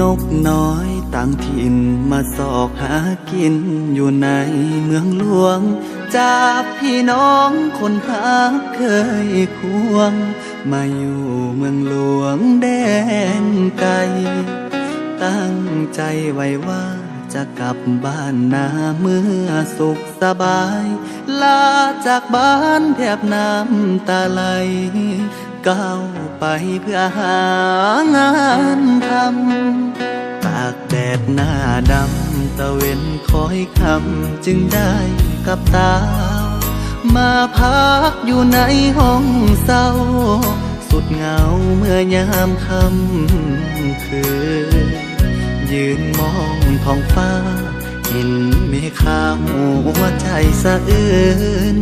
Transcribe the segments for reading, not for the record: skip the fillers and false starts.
นกน้อยต่างถิ่นมาสอกหากินอยู่ในเมืองหลวงจากพี่น้องคนพักเคยควงมาอยู่เมืองหลวงแดนไกลตั้งใจไว้ว่าจะกลับบ้านนาเมื่อสุขสบายลาจากบ้านแทบน้ำตาไหลก้าวไปเพื่อหางานทำตากแดดหน้าดำตะเวนคอยคำจึงได้กับตามาพักอยู่ในห้องเศร้าสุดเหงาเมื่อยามค่ำคืนยืนมองท้องฟ้าเห็นเมฆขาวหัวใจสะอื้น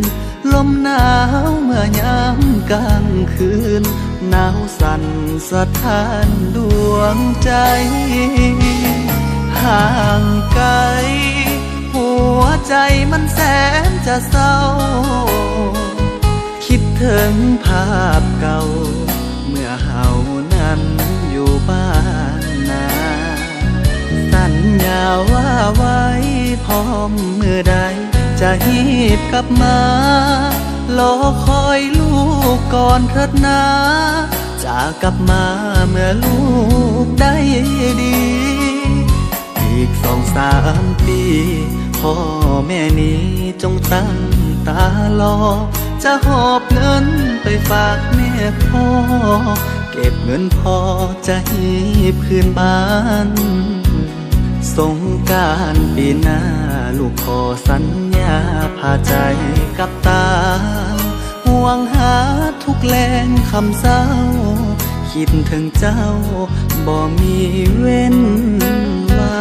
ลมหนาวเมื่อยามกลางคืนหนาวสั่นสะท้านดวงใจห่างไกลหัวใจมันแสนจะเศร้าคิดถึงภาพเก่าเมื่อเฮานั้นอยู่บ้านนาสัญญาว่าไว้พร้อมเมื่อใดจะหีบกลับมารอคอยลูกก่อนเถิดนาจะกลับมาเมื่อลูกได้ดีอีก2-3 ปีพ่อแม่นี้จงตั้งตารอจะหอบเงินไปฝากแม่พ่อเก็บเงินพอจะหีบคืนบ้านสงกรานต์ปีหน้าลูกขอสัญญาพาใจกับตาห่วงหาทุกแรงคำเศร้าคิดถึงเจ้าบ่มีเว้นไว้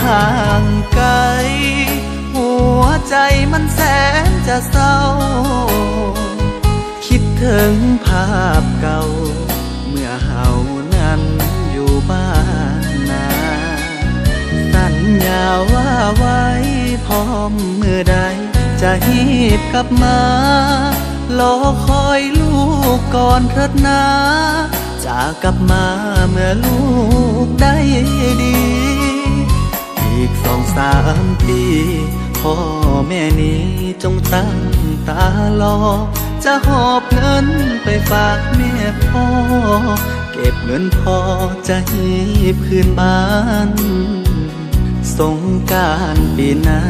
ห่างไกลหัวใจมันแสนจะเศร้าคิดถึงภาพเก่าเมื่อเฮานั้นอยู่บ้านนาสัญญาว่าไว้พร้อมเมื่อใดจะหีบกลับมารอคอยลูกก่อนเถิดนาจะกลับมาเมื่อลูกได้ดีอีก2-3 ปีพ่อแม่นี้จงตั้งตารอจะหอบเงินไปฝากแม่พ่อเก็บเงินพอจะหีบคืนบ้านสงกรานต์ปีหน้า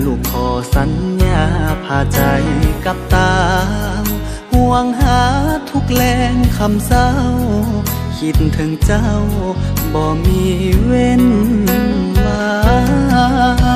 ลูกขอสัญญาพาใจกับตาห่วงหาทุกแรงคำเศร้าคิดถึงเจ้าบ่มีเว้นไว้